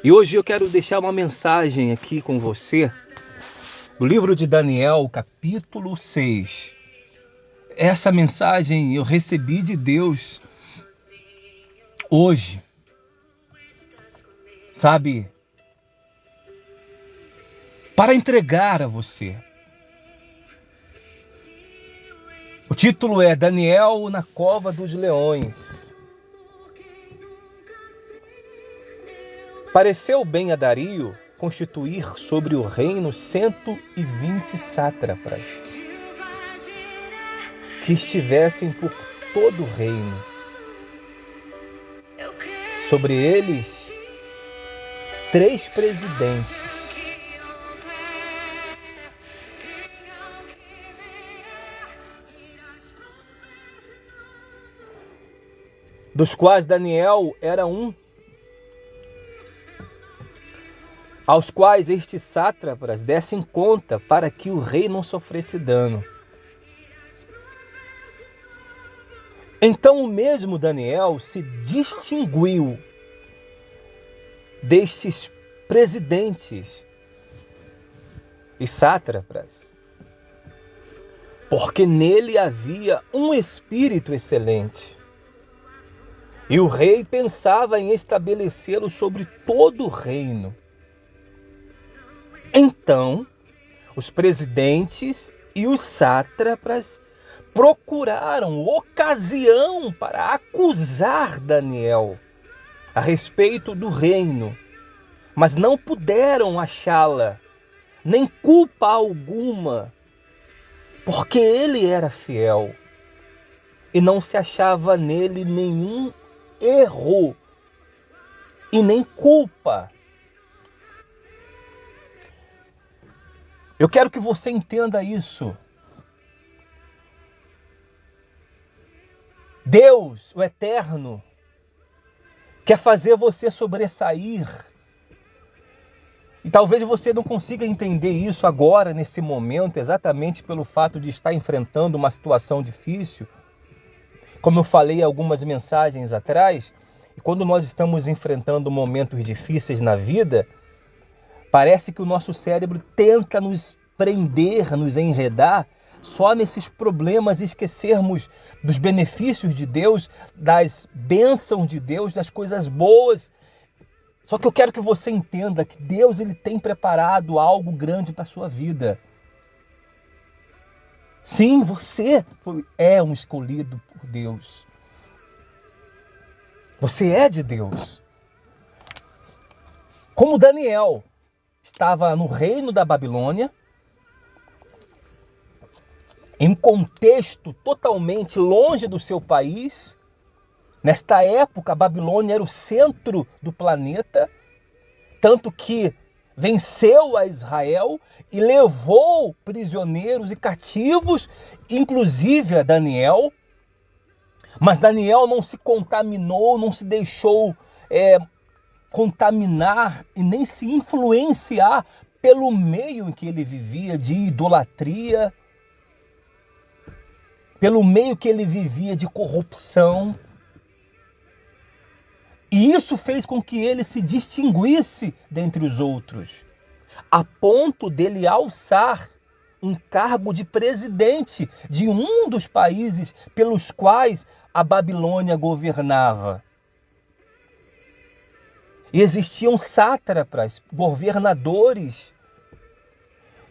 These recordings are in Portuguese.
E hoje eu quero deixar uma mensagem aqui com você, do livro de Daniel, capítulo 6. Essa mensagem eu recebi de Deus hoje, sabe? Para entregar a você. O título é Daniel na Cova dos Leões. Pareceu bem a Dario constituir sobre o reino 120 sátrapas, que estivessem por todo o reino. Sobre eles, 3 presidentes, dos quais Daniel era um, aos quais estes sátrapas dessem conta para que o rei não sofresse dano. Então o mesmo Daniel se distinguiu destes presidentes e sátrapas, porque nele havia um espírito excelente. E o rei pensava em estabelecê-lo sobre todo o reino. Então, os presidentes e os sátrapas procuraram ocasião para acusar Daniel a respeito do reino, mas não puderam achá-la, nem culpa alguma, porque ele era fiel e não se achava nele nenhum erro e nem culpa. Eu quero que você entenda isso. Deus, o Eterno, quer fazer você sobressair. E talvez você não consiga entender isso agora, nesse momento, exatamente pelo fato de estar enfrentando uma situação difícil. Como eu falei algumas mensagens atrás, e quando nós estamos enfrentando momentos difíceis na vida, parece que o nosso cérebro tenta nos prender, nos enredar, só nesses problemas e esquecermos dos benefícios de Deus, das bênçãos de Deus, das coisas boas. Só que eu quero que você entenda que Deus ele tem preparado algo grande para a sua vida. Sim, você é um escolhido por Deus. Você é de Deus. Como Daniel estava no reino da Babilônia, em um contexto totalmente longe do seu país. Nesta época, a Babilônia era o centro do planeta, tanto que venceu a Israel e levou prisioneiros e cativos, inclusive a Daniel. Mas Daniel não se contaminou, não se deixou contaminar e nem se influenciar pelo meio em que ele vivia de idolatria, pelo meio que ele vivia de corrupção. E isso fez com que ele se distinguisse dentre os outros, a ponto dele alçar um cargo de presidente de um dos países pelos quais a Babilônia governava. E existiam sátrapas, governadores.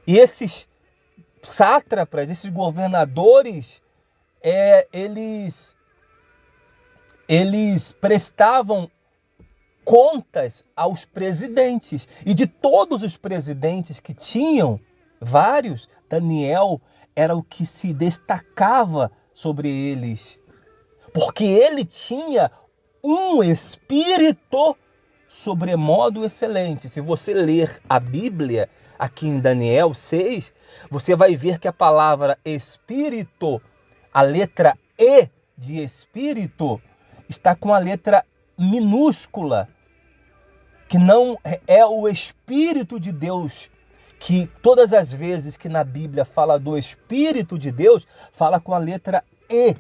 E esses sátrapas, esses governadores, eles prestavam contas aos presidentes. E de todos os presidentes que tinham, vários, Daniel era o que se destacava sobre eles. Porque ele tinha um espírito sobremodo excelente. Se você ler a Bíblia, aqui em Daniel 6, você vai ver que a palavra espírito, a letra E de espírito, está com a letra minúscula, que não é o Espírito de Deus, que todas as vezes que na Bíblia fala do Espírito de Deus, fala com a letra E,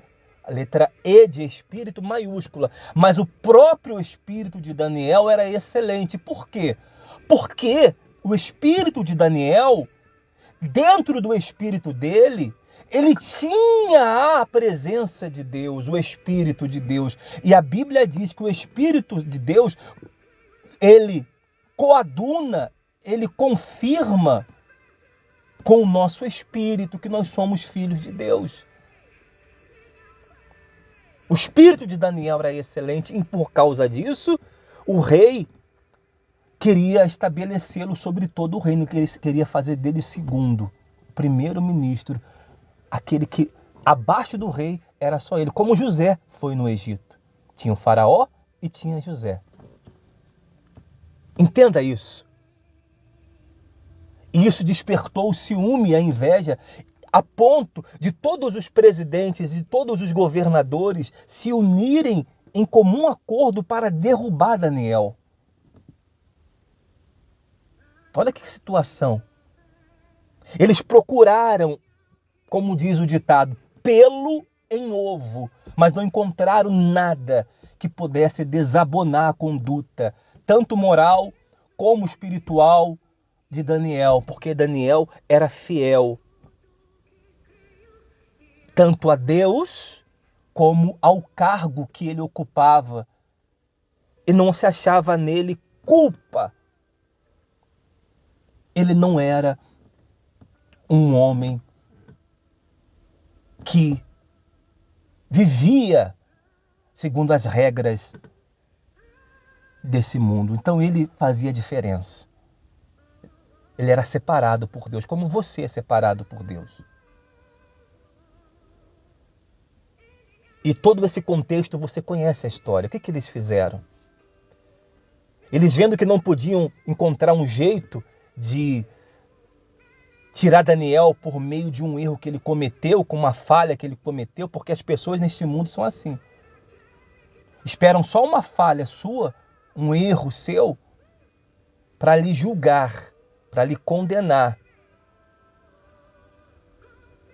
a letra E de espírito maiúscula. Mas o próprio espírito de Daniel era excelente. Por quê? Porque o espírito de Daniel, dentro do espírito dele, ele tinha a presença de Deus, o Espírito de Deus. E a Bíblia diz que o Espírito de Deus, ele coaduna, ele confirma com o nosso espírito que nós somos filhos de Deus. O espírito de Daniel era excelente e por causa disso, o rei queria estabelecê-lo sobre todo o reino, queria fazer dele o segundo, o primeiro-ministro, aquele que abaixo do rei era só ele, como José foi no Egito. Tinha o faraó e tinha José. Entenda isso. E isso despertou o ciúme e a inveja, a ponto de todos os presidentes e todos os governadores se unirem em comum acordo para derrubar Daniel. Olha que situação. Eles procuraram, como diz o ditado, pelo em ovo, mas não encontraram nada que pudesse desabonar a conduta, tanto moral como espiritual, de Daniel, porque Daniel era fiel tanto a Deus como ao cargo que ele ocupava, e não se achava nele culpa. Ele não era um homem que vivia segundo as regras desse mundo. Então ele fazia diferença. Ele era separado por Deus, como você é separado por Deus. E todo esse contexto, você conhece a história. O que eles fizeram? Eles vendo que não podiam encontrar um jeito de tirar Daniel por meio de um erro que ele cometeu, com uma falha que ele cometeu, porque as pessoas neste mundo são assim. Esperam só uma falha sua, um erro seu, para lhe julgar, para lhe condenar.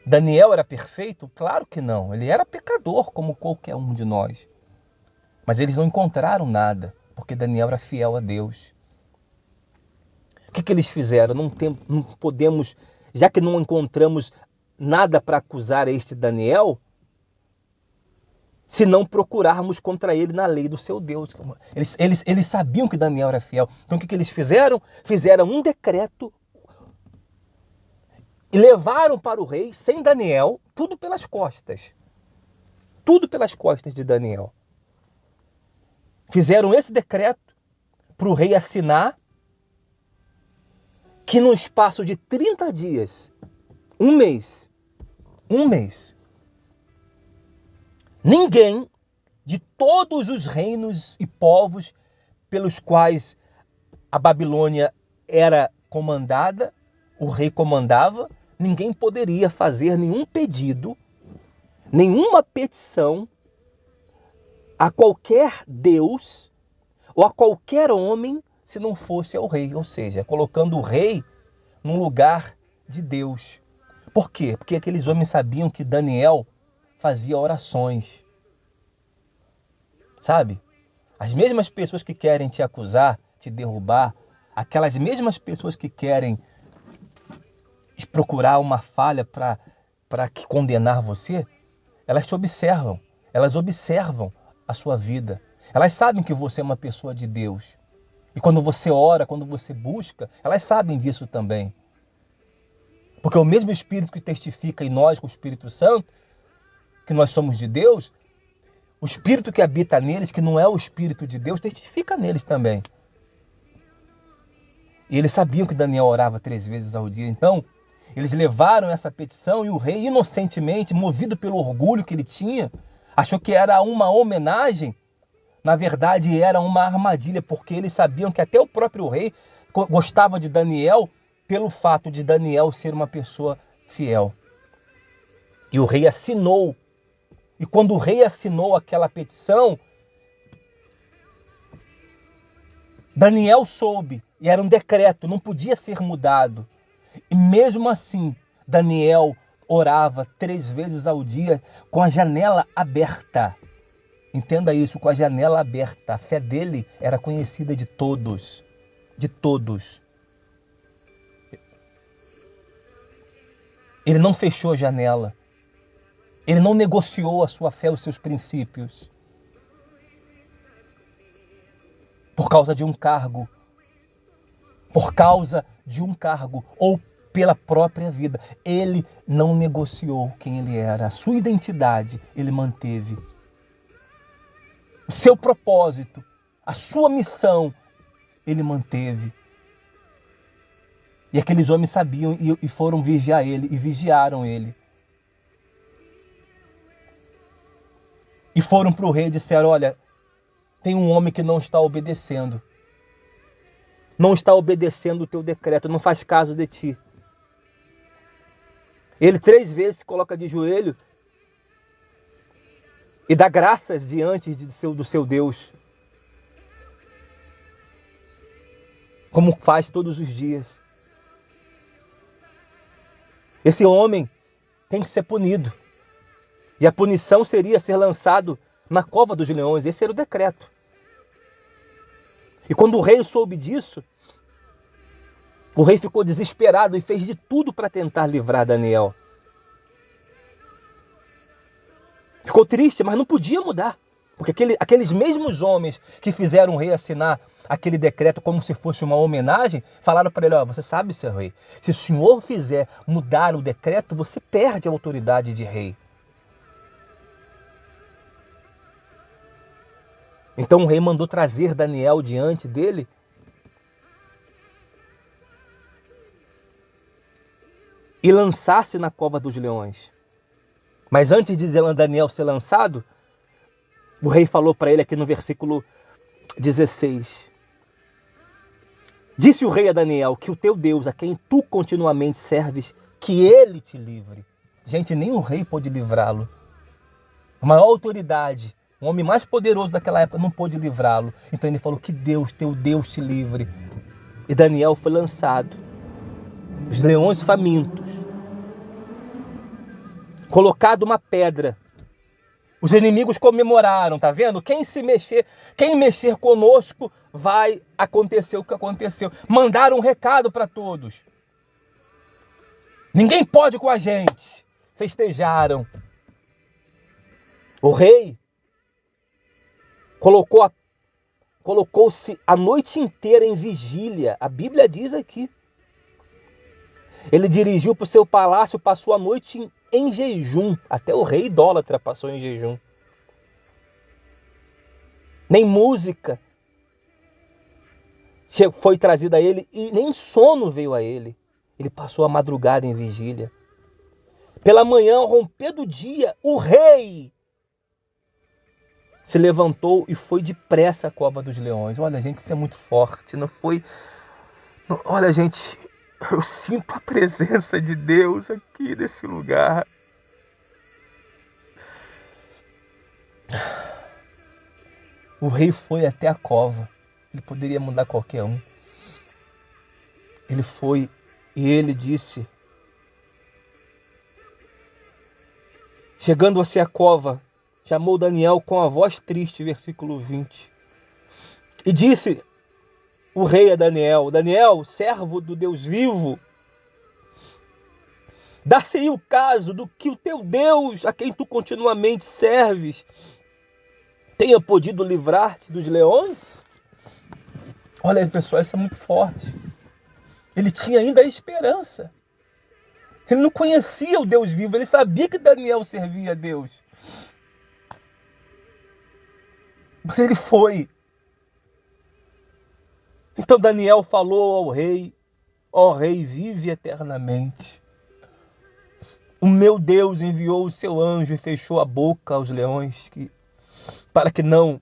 Daniel era perfeito? Claro que não. Ele era pecador, como qualquer um de nós. Mas eles não encontraram nada, porque Daniel era fiel a Deus. O que eles fizeram? Não podemos, já que não encontramos nada para acusar este Daniel, se não procurarmos contra ele na lei do seu Deus. Eles sabiam que Daniel era fiel. Então o que eles fizeram? Fizeram um decreto e levaram para o rei, sem Daniel, tudo pelas costas. Tudo pelas costas de Daniel. Fizeram esse decreto para o rei assinar, que no espaço de 30 dias, um mês, ninguém de todos os reinos e povos pelos quais a Babilônia era comandada, o rei comandava, ninguém poderia fazer nenhum pedido, nenhuma petição a qualquer Deus ou a qualquer homem se não fosse ao rei, ou seja, colocando o rei num lugar de Deus. Por quê? Porque aqueles homens sabiam que Daniel fazia orações. Sabe? As mesmas pessoas que querem te acusar, te derrubar, aquelas mesmas pessoas que querem procurar uma falha para condenar você, elas te observam, elas observam a sua vida. Elas sabem que você é uma pessoa de Deus. E quando você ora, quando você busca, elas sabem disso também. Porque o mesmo Espírito que testifica em nós, com o Espírito Santo, que nós somos de Deus, o Espírito que habita neles, que não é o Espírito de Deus, testifica neles também. E eles sabiam que Daniel orava 3 vezes ao dia. Então, eles levaram essa petição e o rei, inocentemente, movido pelo orgulho que ele tinha, achou que era uma homenagem. Na verdade, era uma armadilha, porque eles sabiam que até o próprio rei gostava de Daniel pelo fato de Daniel ser uma pessoa fiel. E o rei assinou. E quando o rei assinou aquela petição, Daniel soube, e era um decreto, não podia ser mudado. E mesmo assim, Daniel orava 3 vezes ao dia com a janela aberta. Entenda isso, com a janela aberta. A fé dele era conhecida de todos. De todos. Ele não fechou a janela. Ele não negociou a sua fé, os seus princípios. Por causa de um cargo. Por causa de um cargo. Ou pela própria vida. Ele não negociou quem ele era. A sua identidade ele manteve. O seu propósito, a sua missão, ele manteve. E aqueles homens sabiam e foram vigiar ele, e vigiaram ele. E foram para o rei e disseram, olha, tem um homem que não está obedecendo. Não está obedecendo o teu decreto, não faz caso de ti. Ele 3 vezes se coloca de joelho e dá graças diante do seu Deus. Como faz todos os dias. Esse homem tem que ser punido. E a punição seria ser lançado na cova dos leões. Esse era o decreto. E quando o rei soube disso, o rei ficou desesperado e fez de tudo para tentar livrar Daniel. Ficou triste, mas não podia mudar. Porque aqueles mesmos homens que fizeram o rei assinar aquele decreto como se fosse uma homenagem, falaram para ele, ó, você sabe, seu rei, se o senhor fizer mudar o decreto, você perde a autoridade de rei. Então o rei mandou trazer Daniel diante dele e lançar-se na cova dos leões. Mas antes de Daniel ser lançado, o rei falou para ele aqui no versículo 16. Disse o rei a Daniel que o teu Deus, a quem tu continuamente serves, que ele te livre. Gente, nem o rei pôde livrá-lo. A maior autoridade, o homem mais poderoso daquela época, não pôde livrá-lo. Então ele falou que Deus, teu Deus te livre. E Daniel foi lançado. Os leões famintos. Colocado uma pedra. Os inimigos comemoraram, tá vendo? Quem mexer conosco, vai acontecer o que aconteceu. Mandaram um recado para todos. Ninguém pode com a gente. Festejaram. O rei colocou-se a noite inteira em vigília. A Bíblia diz aqui. Ele dirigiu para o seu palácio, passou a noite em jejum. Até o rei idólatra passou em jejum. Nem música foi trazida a ele e nem sono veio a ele. Ele passou a madrugada em vigília. Pela manhã, ao romper do dia, o rei se levantou e foi depressa à cova dos leões. Olha, gente, isso é muito forte. Não foi... Olha, gente, eu sinto a presença de Deus aqui nesse lugar. O rei foi até a cova. Ele poderia mandar qualquer um. Ele foi e ele disse... Chegando-se à cova, chamou Daniel com a voz triste, versículo 20. E disse o rei a Daniel, Daniel, servo do Deus vivo, dar-se-ia o caso do que o teu Deus, a quem tu continuamente serves, tenha podido livrar-te dos leões? Olha aí, pessoal, isso é muito forte. Ele tinha ainda a esperança. Ele não conhecia o Deus vivo, ele sabia que Daniel servia a Deus. Mas ele foi. Então Daniel falou ao rei, ó rei, vive eternamente. O meu Deus enviou o seu anjo e fechou a boca aos leões para que não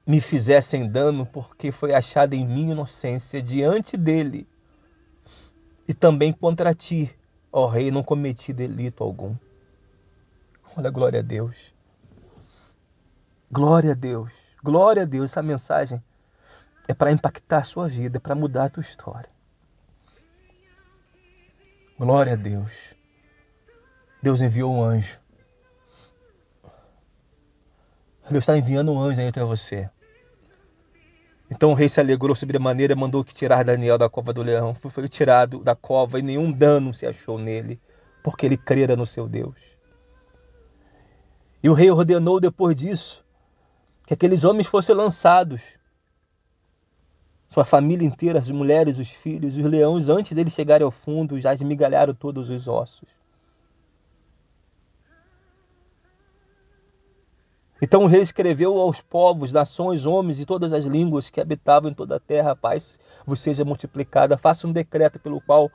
me fizessem dano, porque foi achada em mim inocência diante dele. E também contra ti, ó rei, não cometi delito algum. Olha, glória a Deus. Glória a Deus. Glória a Deus. Essa mensagem é para impactar a sua vida, é para mudar a tua história. Glória a Deus. Deus enviou um anjo. Deus está enviando um anjo aí até você. Então o rei se alegrou sobremaneira e mandou que tirar Daniel da cova do leão. Foi tirado da cova e nenhum dano se achou nele, porque ele crera no seu Deus. E o rei ordenou depois disso que aqueles homens fossem lançados, sua família inteira, as mulheres, os filhos, os leões, antes deles chegarem ao fundo, já esmigalharam todos os ossos. Então o rei escreveu aos povos, nações, homens e todas as línguas que habitavam em toda a terra: a paz vos seja multiplicada. Faça um decreto pelo qual,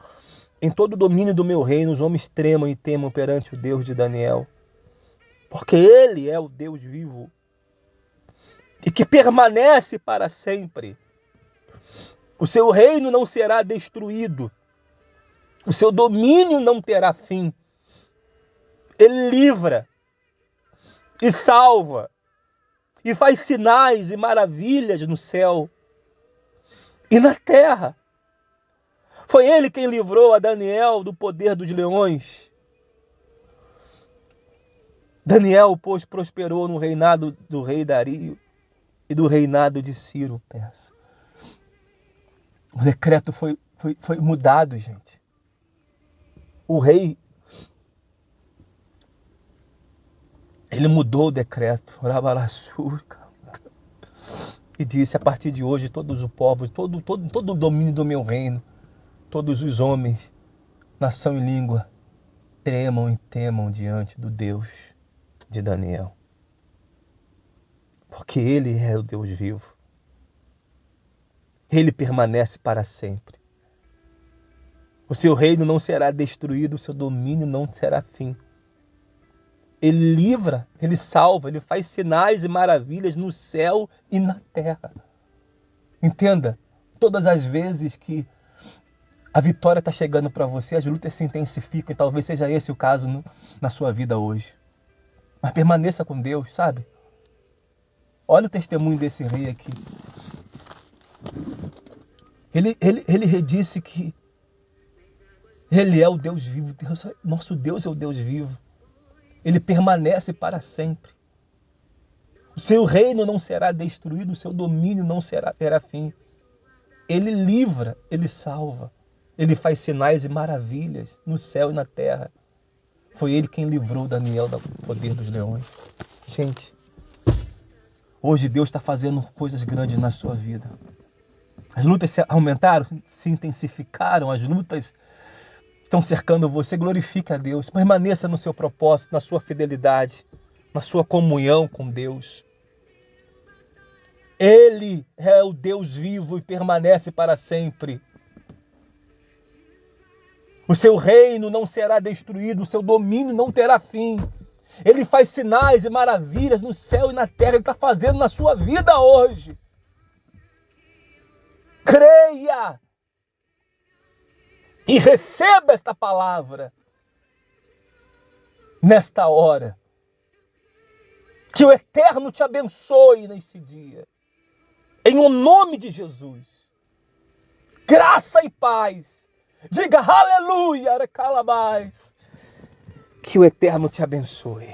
em todo o domínio do meu reino, os homens tremam e temam perante o Deus de Daniel. Porque ele é o Deus vivo e que permanece para sempre. O seu reino não será destruído. O seu domínio não terá fim. Ele livra e salva e faz sinais e maravilhas no céu e na terra. Foi ele quem livrou a Daniel do poder dos leões. Daniel, pois, prosperou no reinado do rei Dario e do reinado de Ciro persa. O decreto foi mudado, gente. O rei, ele mudou o decreto. E disse: a partir de hoje, todos os povos, todo o domínio do meu reino, todos os homens, nação e língua, tremam e temam diante do Deus de Daniel. Porque ele é o Deus vivo. Ele permanece para sempre. O seu reino não será destruído, o seu domínio não terá fim. Ele livra, ele salva, ele faz sinais e maravilhas no céu e na terra. Entenda, todas as vezes que a vitória está chegando para você, as lutas se intensificam, e talvez seja esse o caso na sua vida hoje. Mas permaneça com Deus, sabe? Olha o testemunho desse rei aqui. Ele disse que ele é o Deus vivo. Nosso Deus é o Deus vivo. Ele permanece para sempre. O seu reino não será destruído, o seu domínio não terá fim. Ele livra, ele salva. Ele faz sinais e maravilhas no céu e na terra. Foi ele quem livrou Daniel do poder dos leões. Gente, hoje Deus está fazendo coisas grandes na sua vida. As lutas se aumentaram, se intensificaram, as lutas estão cercando você. Glorifique a Deus, permaneça no seu propósito, na sua fidelidade, na sua comunhão com Deus. Ele é o Deus vivo e permanece para sempre. O seu reino não será destruído, o seu domínio não terá fim. Ele faz sinais e maravilhas no céu e na terra. Ele está fazendo na sua vida hoje. Creia e receba esta palavra nesta hora. Que o Eterno te abençoe neste dia. Em o nome de Jesus. Graça e paz. Diga aleluia, calabás. Que o Eterno te abençoe.